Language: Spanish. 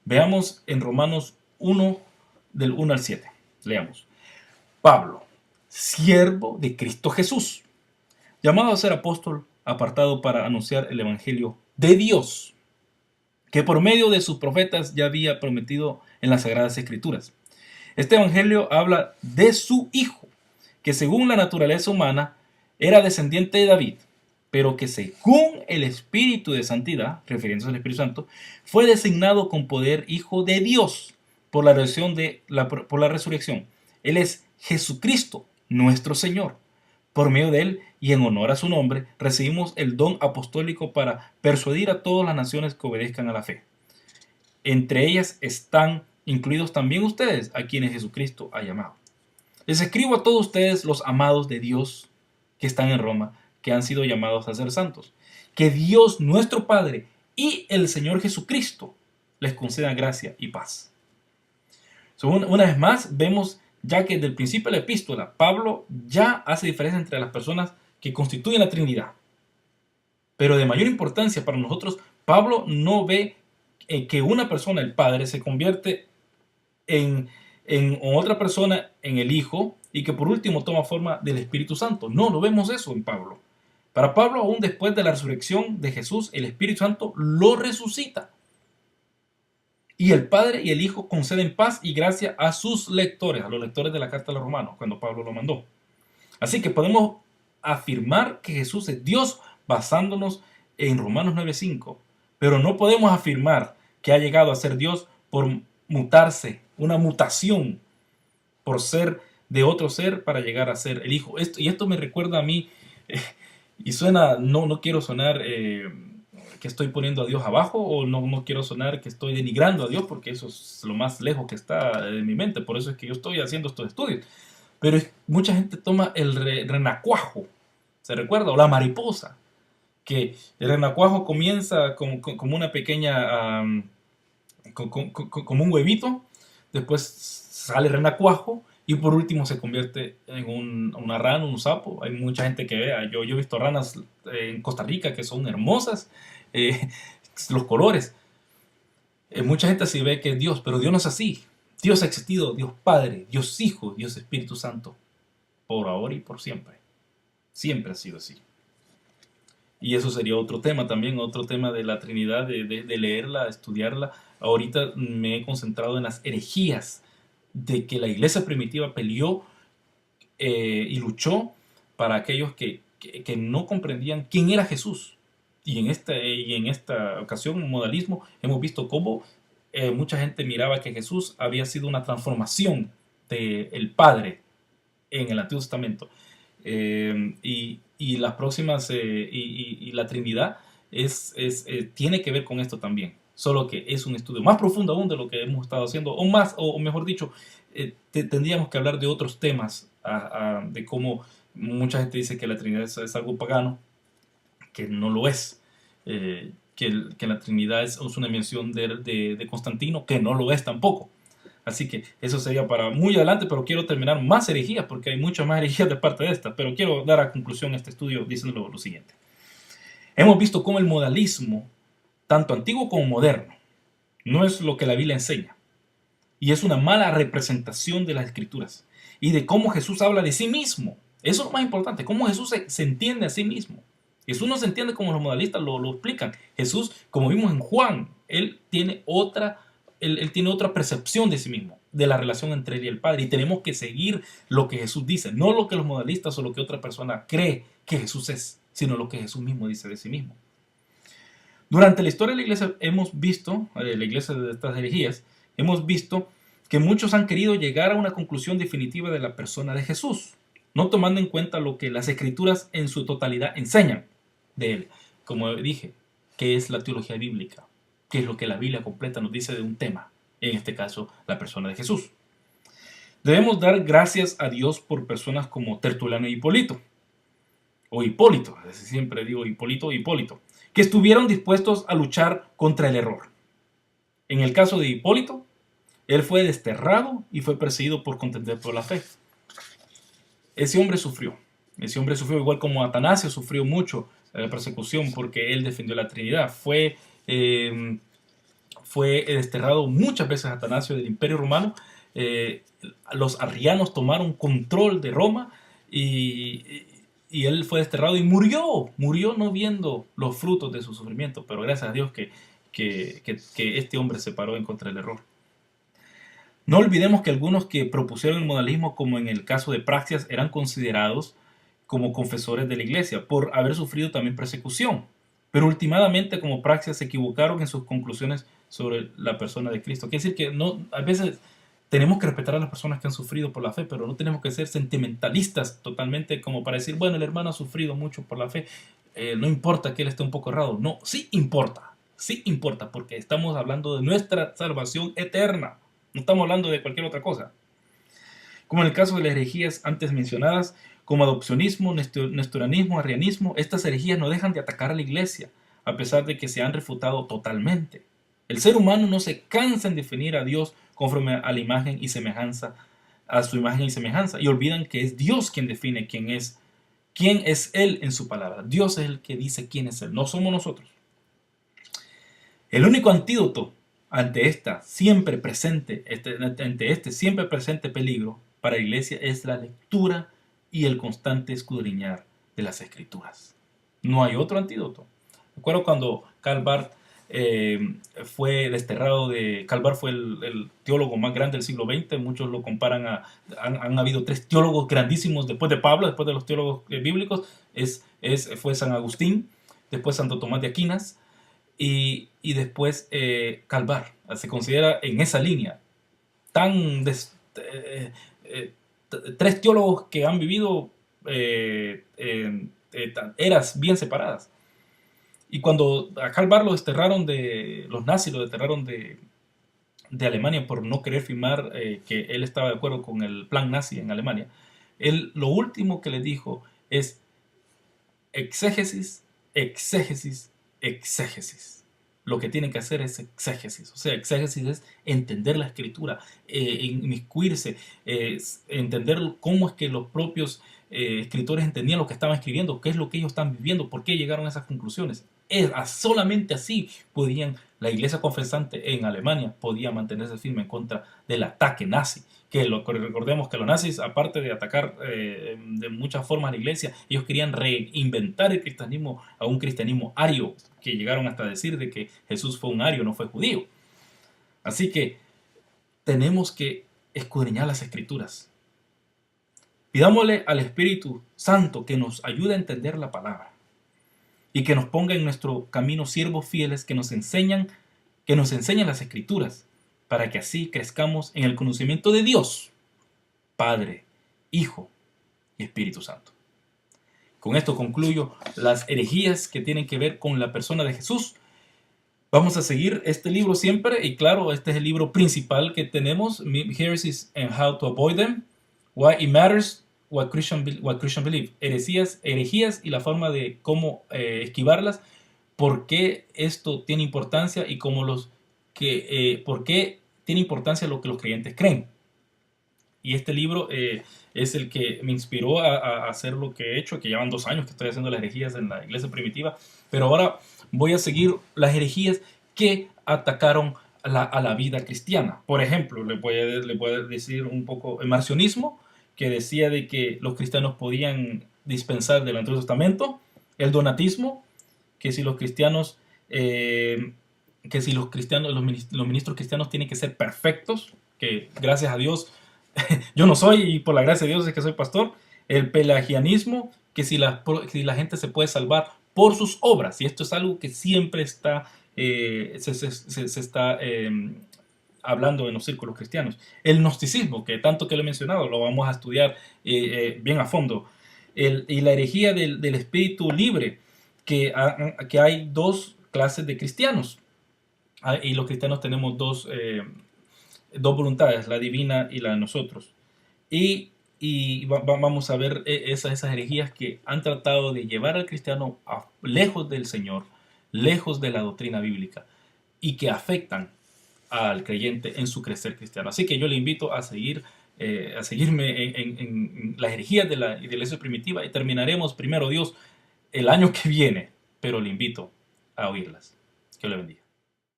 Veamos en Romanos 1, del 1 al 7. Leamos. Pablo, siervo de Cristo Jesús, llamado a ser apóstol, apartado para anunciar el evangelio de Dios, que por medio de sus profetas ya había prometido en las Sagradas Escrituras. Este evangelio habla de su Hijo, que según la naturaleza humana era descendiente de David, pero que según el Espíritu de Santidad, refiriéndose al Espíritu Santo, fue designado con poder Hijo de Dios por la resurrección. Él es Jesucristo, nuestro Señor. Por medio de él y en honor a su nombre, recibimos el don apostólico para persuadir a todas las naciones que obedezcan a la fe. Entre ellas están incluidos también ustedes, a quienes Jesucristo ha llamado. Les escribo a todos ustedes, los amados de Dios que están en Roma, que han sido llamados a ser santos. Que Dios nuestro Padre y el Señor Jesucristo les conceda gracia y paz. Una vez más, vemos ya que desde el principio de la epístola, Pablo ya hace diferencia entre las personas que constituyen la Trinidad. Pero de mayor importancia para nosotros, Pablo no ve que una persona, el Padre, se convierte en otra persona, en el Hijo, y que por último toma forma del Espíritu Santo. No, no vemos eso en Pablo. Para Pablo, aún después de la resurrección de Jesús, el Espíritu Santo lo resucita. Y el Padre y el Hijo conceden paz y gracia a sus lectores, a los lectores de la carta a los romanos, cuando Pablo lo mandó. Así que podemos afirmar que Jesús es Dios basándonos en Romanos 9:5, pero no podemos afirmar que ha llegado a ser Dios por mutarse, una mutación, por ser de otro ser para llegar a ser el Hijo. Esto me recuerda a mí, y suena, no quiero sonar que estoy poniendo a Dios abajo, o no quiero sonar que estoy denigrando a Dios, porque eso es lo más lejos que está de mi mente. Por eso es que yo estoy haciendo estos estudios. Pero mucha gente toma el renacuajo, ¿se recuerda? O la mariposa, que el renacuajo comienza como una pequeña, como un huevito, después sale renacuajo y por último se convierte en una rana, un sapo. Hay mucha gente que vea, yo he visto ranas en Costa Rica que son hermosas, eh, los colores. Mucha gente sí ve que es Dios, pero Dios no es así. Dios ha existido, Dios Padre, Dios Hijo, Dios Espíritu Santo, por ahora y por siempre. Siempre ha sido así. Y eso sería otro tema también, otro tema de la Trinidad, de leerla, estudiarla. Ahorita me he concentrado en las herejías de que la iglesia primitiva peleó y luchó para aquellos que no comprendían quién era Jesús. Y en esta ocasión, en modalismo, hemos visto cómo mucha gente miraba que Jesús había sido una transformación del Padre en el Antiguo Testamento. Y las próximas, y la Trinidad tiene que ver con esto también. Solo que es un estudio más profundo aún de lo que hemos estado haciendo, o mejor dicho, tendríamos que hablar de otros temas, de cómo mucha gente dice que la Trinidad es algo pagano, que no lo es, que la Trinidad es una mención de Constantino, que no lo es tampoco. Así que eso sería para muy adelante, pero quiero terminar más herejías, porque hay muchas más herejías de parte de esta, pero quiero dar a conclusión este estudio diciendo lo siguiente. Hemos visto cómo el modalismo, tanto antiguo como moderno, no es lo que la Biblia enseña, y es una mala representación de las Escrituras, y de cómo Jesús habla de sí mismo. Eso es lo más importante, cómo Jesús se entiende a sí mismo. Jesús no se entiende como los modalistas lo explican. Jesús, como vimos en Juan, él tiene otra percepción de sí mismo, de la relación entre él y el Padre, y tenemos que seguir lo que Jesús dice, no lo que los modalistas o lo que otra persona cree que Jesús es, sino lo que Jesús mismo dice de sí mismo. Durante la historia de la iglesia hemos visto, la iglesia de estas herejías, hemos visto que muchos han querido llegar a una conclusión definitiva de la persona de Jesús, no tomando en cuenta lo que las Escrituras en su totalidad enseñan de él. Como dije, ¿qué es la teología bíblica? ¿Qué es lo que la Biblia completa nos dice de un tema? En este caso, la persona de Jesús. Debemos dar gracias a Dios por personas como Tertuliano y Hipólito, o Hipólito, siempre digo Hipólito, que estuvieron dispuestos a luchar contra el error. En el caso de Hipólito, él fue desterrado y fue perseguido por contender por la fe. Ese hombre sufrió igual como Atanasio sufrió mucho la persecución porque él defendió la Trinidad. Fue fue desterrado muchas veces Atanasio del Imperio Romano. Los arrianos tomaron control de Roma y él fue desterrado y murió no viendo los frutos de su sufrimiento, pero gracias a Dios que este hombre se paró en contra del error. No olvidemos que algunos que propusieron el modalismo, como en el caso de Praxias, eran considerados como confesores de la iglesia por haber sufrido también persecución. Pero últimamente, como Praxias, se equivocaron en sus conclusiones sobre la persona de Cristo. Quiere decir que no, a veces tenemos que respetar a las personas que han sufrido por la fe, pero no tenemos que ser sentimentalistas totalmente como para decir, bueno, el hermano ha sufrido mucho por la fe, no importa que él esté un poco errado. No, sí importa, porque estamos hablando de nuestra salvación eterna. No estamos hablando de cualquier otra cosa. Como en el caso de las herejías antes mencionadas, como adopcionismo, nestorianismo, arrianismo, estas herejías no dejan de atacar a la iglesia, a pesar de que se han refutado totalmente. El ser humano no se cansa en definir a Dios conforme a la imagen y semejanza, a su imagen y semejanza, y olvidan que es Dios quien define quién es Él en su palabra. Dios es el que dice quién es Él, no somos nosotros. El único antídoto ante este siempre presente peligro para la iglesia es la lectura y el constante escudriñar de las escrituras. No hay otro antídoto. Recuerdo cuando Karl Barth fue desterrado de... Karl Barth fue el teólogo más grande del siglo XX. Muchos lo comparan a... Han habido 3 teólogos grandísimos después de Pablo, después de los teólogos bíblicos. Fue San Agustín, después Santo Tomás de Aquinas, y después Karl Barth. Se considera en esa línea 3 teólogos que han vivido eras bien separadas. Y cuando a Karl Barth lo desterraron los nazis lo desterraron de Alemania por no querer firmar que él estaba de acuerdo con el plan nazi en Alemania, él lo último que le dijo es exégesis, exégesis, exégesis. Lo que tienen que hacer es exégesis. O sea, exégesis es entender la escritura, inmiscuirse, entender cómo es que los propios escritores entendían lo que estaban escribiendo, qué es lo que ellos están viviendo, por qué llegaron a esas conclusiones. Solamente así la iglesia confesante en Alemania podía mantenerse firme en contra del ataque nazi. Recordemos que los nazis, aparte de atacar de muchas formas a la iglesia, ellos querían reinventar el cristianismo a un cristianismo ario, que llegaron hasta decir de que Jesús fue un ario, no fue judío. Así que tenemos que escudriñar las escrituras. Pidámosle al Espíritu Santo que nos ayude a entender la palabra y que nos ponga en nuestro camino siervos fieles que nos enseñan las escrituras, para que así crezcamos en el conocimiento de Dios, Padre, Hijo y Espíritu Santo. Con esto concluyo las herejías que tienen que ver con la persona de Jesús. Vamos a seguir este libro siempre, y claro, este es el libro principal que tenemos, Heresies and How to Avoid Them, Why It Matters, What Christians Believe, herejías y la forma de cómo esquivarlas, por qué esto tiene importancia y por qué tiene importancia lo que los creyentes creen. Y este libro es el que me inspiró a hacer lo que he hecho, que llevan 2 años que estoy haciendo las herejías en la iglesia primitiva, pero ahora voy a seguir las herejías que atacaron a la vida cristiana. Por ejemplo, le voy a decir un poco el marcionismo, que decía de que los cristianos podían dispensar del Antiguo Testamento; el donatismo, que si los ministros cristianos tienen que ser perfectos, que gracias a Dios yo no soy, y por la gracia de Dios es que soy pastor; el pelagianismo, que si la gente se puede salvar por sus obras, y esto es algo que siempre está se está hablando en los círculos cristianos; el gnosticismo, que tanto que lo he mencionado, lo vamos a estudiar bien a fondo; y la herejía del espíritu libre, que hay 2 clases de cristianos, y los cristianos tenemos 2 voluntades, la divina y la de nosotros. Vamos a ver esas herejías que han tratado de llevar al cristiano lejos del Señor, lejos de la doctrina bíblica, y que afectan al creyente en su crecer cristiano. Así que yo le invito a seguirme en las herejías de la iglesia primitiva, y terminaremos, primero Dios, el año que viene, pero le invito a oírlas. Que le bendiga.